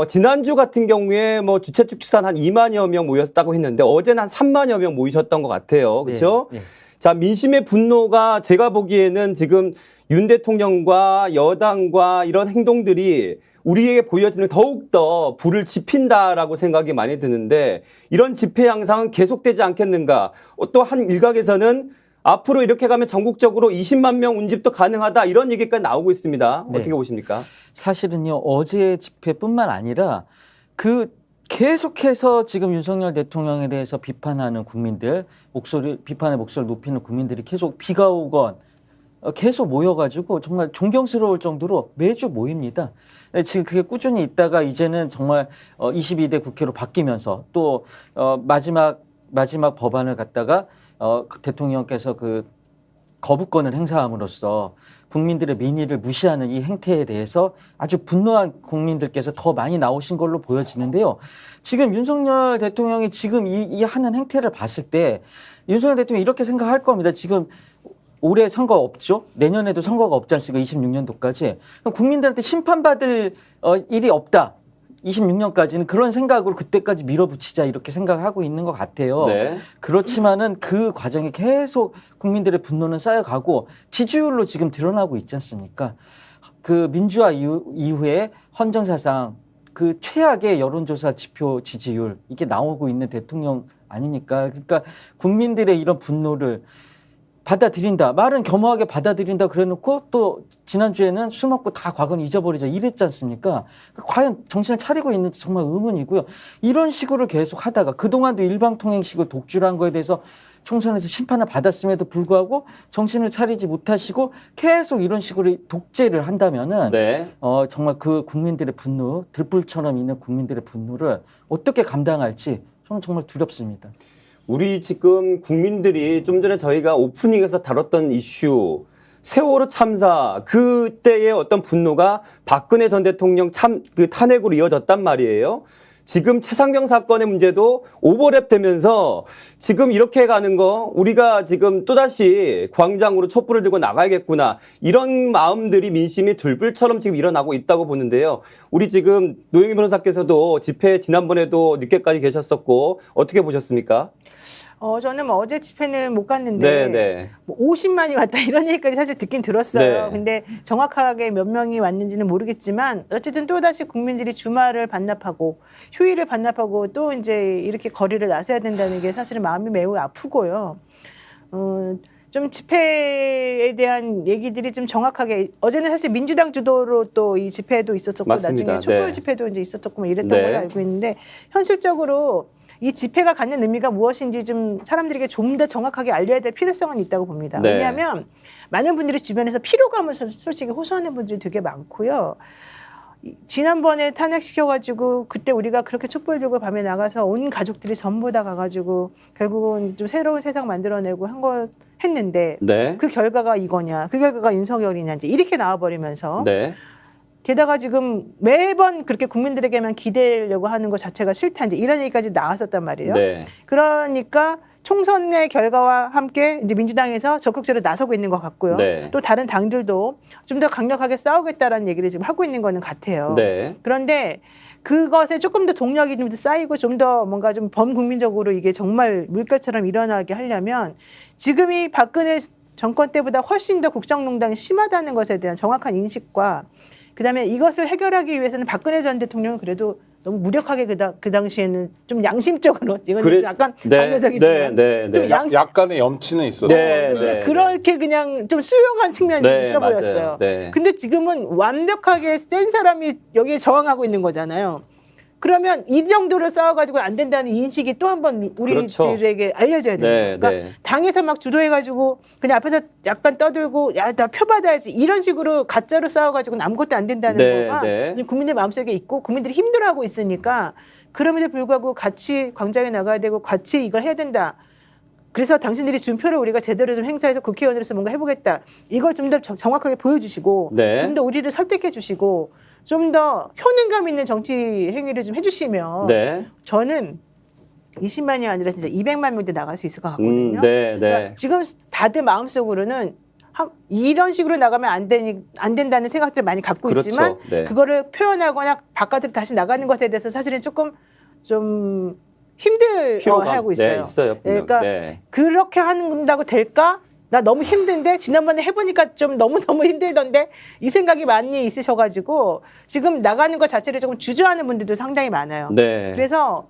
지난주 같은 경우에 뭐 주최 측 추산 한 2만여 명 모였다고 했는데 어제는 한 3만여 명 모이셨던 것 같아요. 그렇죠? 네, 네. 자, 민심의 분노가 제가 보기에는 지금 윤 대통령과 여당과 이런 행동들이 우리에게 보여지는 더욱더 불을 지핀다라고 생각이 많이 드는데 이런 집회 양상은 계속되지 않겠는가? 또 한 일각에서는 앞으로 이렇게 가면 전국적으로 20만 명 운집도 가능하다 이런 얘기까지 나오고 있습니다. 네. 어떻게 보십니까? 사실은요, 어제 집회뿐만 아니라 그 계속해서 지금 윤석열 대통령에 대해서 비판하는 국민들, 비판의 목소리를 높이는 국민들이 계속 비가 오건 계속 모여가지고 정말 존경스러울 정도로 매주 모입니다. 지금 그게 꾸준히 있다가 이제는 정말 22대 국회로 바뀌면서 또 마지막 법안을 갖다가 대통령께서 그 거부권을 행사함으로써 국민들의 민의를 무시하는 이 행태에 대해서 아주 분노한 국민들께서 더 많이 나오신 걸로 보여지는데요. 지금 윤석열 대통령이 지금 이 하는 행태를 봤을 때 윤석열 대통령이 이렇게 생각할 겁니다. 지금 올해 선거 없죠? 내년에도 선거가 없지 않습니까? 26년도까지. 국민들한테 심판받을 일이 없다. 26년까지는 그런 생각으로 그때까지 밀어붙이자 이렇게 생각을 하고 있는 것 같아요. 네. 그렇지만은 그 과정에 계속 국민들의 분노는 쌓여가고 지지율로 지금 드러나고 있지 않습니까? 그 민주화 이후에 헌정사상 그 최악의 여론조사 지표 지지율 이게 나오고 있는 대통령 아닙니까? 그러니까 국민들의 이런 분노를 받아들인다. 말은 겸허하게 받아들인다 그래놓고 또 지난주에는 술 먹고 다 과거는 잊어버리자 이랬지 않습니까? 과연 정신을 차리고 있는지 정말 의문이고요. 이런 식으로 계속 하다가 그동안도 일방통행식으로 독주한 거에 대해서 총선에서 심판을 받았음에도 불구하고 정신을 차리지 못하시고 계속 이런 식으로 독재를 한다면은 네. 정말 그 국민들의 분노, 들불처럼 있는 국민들의 분노를 어떻게 감당할지 저는 정말 두렵습니다. 우리 지금 국민들이 좀 전에 저희가 오프닝에서 다뤘던 이슈 세월호 참사 그때의 어떤 분노가 박근혜 전 대통령 그 탄핵으로 이어졌단 말이에요. 지금 최상병 사건의 문제도 오버랩 되면서 지금 이렇게 가는 거 우리가 지금 또다시 광장으로 촛불을 들고 나가야겠구나 이런 마음들이 민심이 들불처럼 지금 일어나고 있다고 보는데요. 우리 지금 노영희 변호사께서도 집회 지난번에도 늦게까지 계셨었고 어떻게 보셨습니까? 저는 뭐 어제 집회는 못 갔는데 네. 뭐 50만이 왔다 이런 얘기까지 사실 듣긴 들었어요. 네. 근데 정확하게 몇 명이 왔는지는 모르겠지만 어쨌든 또다시 국민들이 주말을 반납하고 휴일을 반납하고 또 이제 이렇게 거리를 나서야 된다는 게 사실은 마음이 매우 아프고요. 좀 집회에 대한 얘기들이 좀 정확하게 어제는 사실 민주당 주도로 또 이 집회도 있었었고 맞습니다. 나중에 촛불 네. 집회도 이제 있었었고 뭐 이랬던 네. 걸로 알고 있는데 현실적으로 이 집회가 갖는 의미가 무엇인지 좀 사람들에게 좀 더 정확하게 알려야 될 필요성은 있다고 봅니다. 네. 왜냐하면 많은 분들이 주변에서 피로감을 솔직히 호소하는 분들이 되게 많고요. 지난번에 탄핵시켜가지고 그때 우리가 그렇게 촛불 들고 밤에 나가서 온 가족들이 전부 다 가가지고 결국은 좀 새로운 세상 만들어내고 한 거 했는데 네. 그 결과가 이거냐, 그 결과가 윤석열이냐 이제 이렇게 나와버리면서 네. 게다가 지금 매번 그렇게 국민들에게만 기대려고 하는 것 자체가 싫다 이제 이런 얘기까지 나왔었단 말이에요. 네. 그러니까 총선의 결과와 함께 이제 민주당에서 적극적으로 나서고 있는 것 같고요. 네. 또 다른 당들도 좀 더 강력하게 싸우겠다라는 얘기를 지금 하고 있는 거는 같아요. 네. 그런데 그것에 조금 더 동력이 좀 더 쌓이고 좀 더 뭔가 좀 범국민적으로 이게 정말 물결처럼 일어나게 하려면 지금이 박근혜 정권 때보다 훨씬 더 국정농단이 심하다는 것에 대한 정확한 인식과 그다음에 이것을 해결하기 위해서는 박근혜 전 대통령은 그래도 너무 무력하게 그 당시에는 좀 양심적으로 이건 그래, 약간 네, 반면적이지만 좀 약간의 염치는 있었어요. 네, 네, 그렇게 그냥 좀 수용한 측면이 네, 있어 맞아요. 보였어요. 네. 근데 지금은 완벽하게 센 사람이 여기에 저항하고 있는 거잖아요. 그러면 이 정도로 싸워가지고 안 된다는 인식이 또 한 번 우리들에게 그렇죠. 알려져야 돼요. 네, 그러니까 네. 당에서 막 주도해가지고 그냥 앞에서 약간 떠들고 야, 나 표받아야지 이런 식으로 가짜로 싸워가지고는 아무것도 안 된다는 네, 거가 네. 국민들 마음속에 있고 국민들이 힘들어하고 있으니까 그럼에도 불구하고 같이 광장에 나가야 되고 같이 이걸 해야 된다. 그래서 당신들이 준 표를 우리가 제대로 좀 행사해서 국회의원으로서 뭔가 해보겠다. 이걸 좀 더 정확하게 보여주시고 네. 좀 더 우리를 설득해 주시고 좀 더 효능감 있는 정치 행위를 좀 해주시면 네. 저는 20만이 아니라 진짜 200만 명대 나갈 수 있을 것 같거든요. 네, 네. 그러니까 지금 다들 마음속으로는 이런 식으로 나가면 안 된다는 생각들을 많이 갖고 그렇죠. 있지만 네. 그거를 표현하거나 바깥으로 다시 나가는 것에 대해서 사실은 조금 좀 힘들어하고 있어요. 네, 있어요. 분명. 그러니까 네. 그렇게 한다고 될까? 나 너무 힘든데 지난번에 해보니까 좀 너무너무 힘들던데 이 생각이 많이 있으셔가지고 지금 나가는 것 자체를 조금 주저하는 분들도 상당히 많아요. 네. 그래서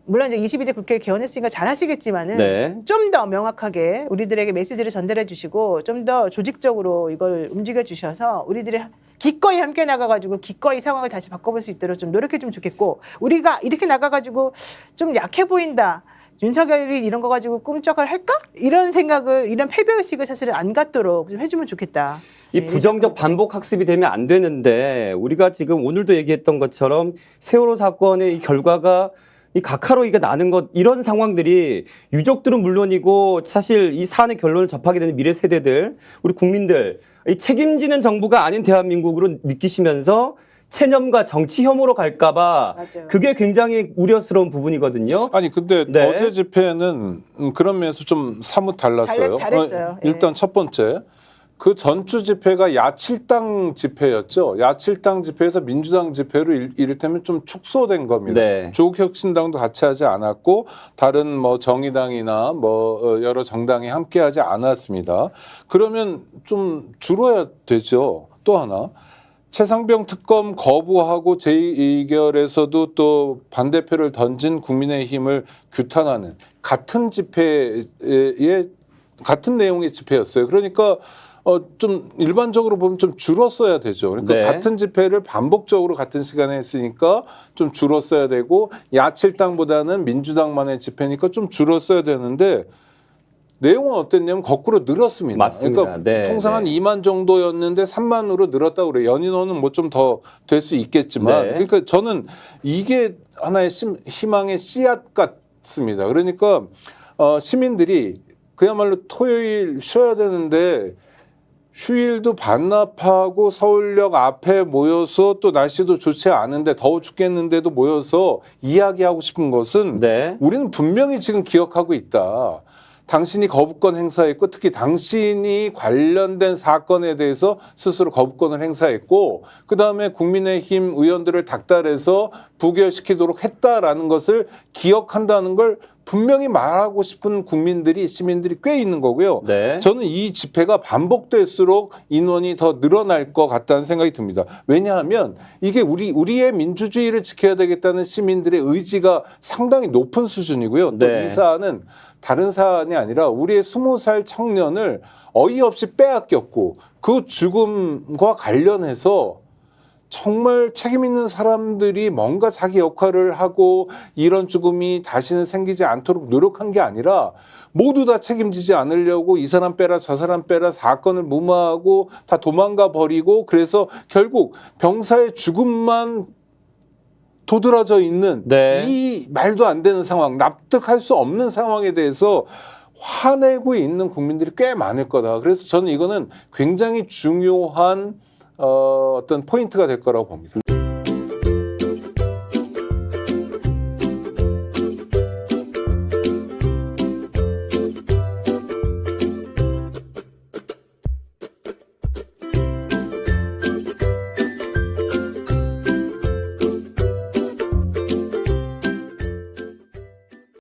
물론 이제 22대 국회 개원했으니까 잘 하시겠지만은 네. 좀 더 명확하게 우리들에게 메시지를 전달해 주시고 좀 더 조직적으로 이걸 움직여 주셔서 우리들이 기꺼이 함께 나가가지고 기꺼이 상황을 다시 바꿔볼 수 있도록 좀 노력해주면 좋겠고 우리가 이렇게 나가가지고 좀 약해 보인다. 윤석열이 이런 거 가지고 꿈쩍을 할까? 이런 생각을 이런 패배의식을 사실은 안 갖도록 좀 해주면 좋겠다. 이 부정적 반복 학습이 되면 안 되는데 우리가 지금 오늘도 얘기했던 것처럼 세월호 사건의 이 결과가 이 각하로이가 나는 것 이런 상황들이 유족들은 물론이고 사실 이 사안의 결론을 접하게 되는 미래 세대들 우리 국민들 이 책임지는 정부가 아닌 대한민국으로 느끼시면서 체념과 정치 혐오로 갈까봐 맞아요. 그게 굉장히 우려스러운 부분이거든요. 아니 근데 네. 어제 집회는 그런 면에서 좀 사뭇 달랐어요. 잘했어요. 일단 예. 첫 번째 그 전주 집회가 야칠당 집회였죠. 야칠당 집회에서 민주당 집회로 이를테면 좀 축소된 겁니다. 네. 조국혁신당도 같이 하지 않았고 다른 뭐 정의당이나 뭐 여러 정당이 함께하지 않았습니다. 그러면 좀 줄어야 되죠. 또 하나. 최상병 특검 거부하고 제2결에서도 또 반대표를 던진 국민의힘을 규탄하는 같은 집회의 같은 내용의 집회였어요. 그러니까 좀 일반적으로 보면 좀 줄었어야 되죠. 그러니까 네. 같은 집회를 반복적으로 같은 시간에 했으니까 좀 줄었어야 되고 야칠당보다는 민주당만의 집회니까 좀 줄었어야 되는데 내용은 어땠냐면 거꾸로 늘었습니다. 맞습니다. 그러니까 네, 통상 한 네. 2만 정도였는데 3만으로 늘었다고 그래요. 연인원은 뭐 좀 더 될 수 있겠지만 네. 그러니까 저는 이게 하나의 희망의 씨앗 같습니다. 그러니까 시민들이 그야말로 토요일 쉬어야 되는데 휴일도 반납하고 서울역 앞에 모여서 또 날씨도 좋지 않은데 더워 죽겠는데도 모여서 이야기하고 싶은 것은 네. 우리는 분명히 지금 기억하고 있다. 당신이 거부권 행사했고 특히 당신이 관련된 사건에 대해서 스스로 거부권을 행사했고 그다음에 국민의힘 의원들을 닥달해서 부결시키도록 했다라는 것을 기억한다는 걸 분명히 말하고 싶은 시민들이 꽤 있는 거고요. 네. 저는 이 집회가 반복될수록 인원이 더 늘어날 것 같다는 생각이 듭니다. 왜냐하면 이게 우리의 민주주의를 지켜야 되겠다는 시민들의 의지가 상당히 높은 수준이고요. 또 네. 이 사안은 다른 사안이 아니라 우리의 20살 청년을 어이없이 빼앗겼고 그 죽음과 관련해서 정말 책임 있는 사람들이 뭔가 자기 역할을 하고 이런 죽음이 다시는 생기지 않도록 노력한 게 아니라 모두 다 책임지지 않으려고 이 사람 빼라 저 사람 빼라 사건을 무마하고 다 도망가 버리고 그래서 결국 병사의 죽음만 도드라져 있는 네. 이 말도 안 되는 상황, 납득할 수 없는 상황에 대해서 화내고 있는 국민들이 꽤 많을 거다. 그래서 저는 이거는 굉장히 중요한 어떤 포인트가 될 거라고 봅니다.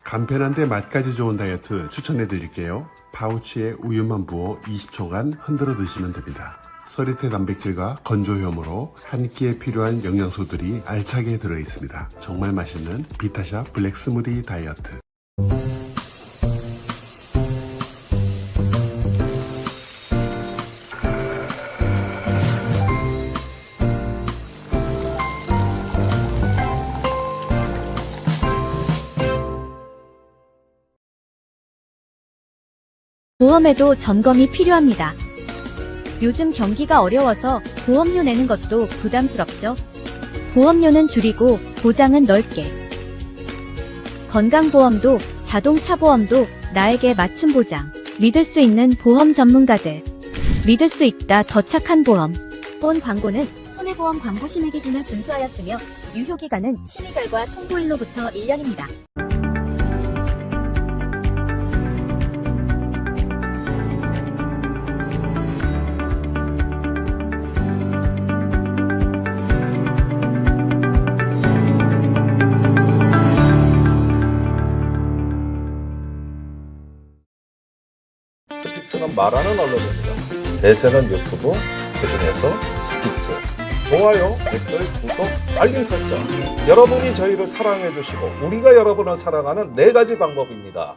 간편한데 맛까지 좋은 다이어트 추천해 드릴게요. 파우치에 우유만 부어 20초간 흔들어 드시면 됩니다. 서리태 단백질과 건조효모로 한 끼에 필요한 영양소들이 알차게 들어있습니다. 정말 맛있는 비타샵 블랙 스무디 다이어트. 보험에도 점검이 필요합니다. 요즘 경기가 어려워서 보험료 내는 것도 부담스럽죠? 보험료는 줄이고 보장은 넓게. 건강보험도 자동차 보험도 나에게 맞춤 보장. 믿을 수 있는 보험 전문가들. 믿을 수 있다 더 착한 보험. 본 광고는 손해보험 광고 심의 기준을 준수하였으며 유효기간은 심의 결과 통보일로부터 1년입니다. 스픽스는 말하는 언론입니다. 대세는 유튜브, 그중에서 스픽스. 좋아요, 댓글, 구독, 알림 설정. 여러분이 저희를 사랑해 주시고 우리가 여러분을 사랑하는 4가지 방법입니다.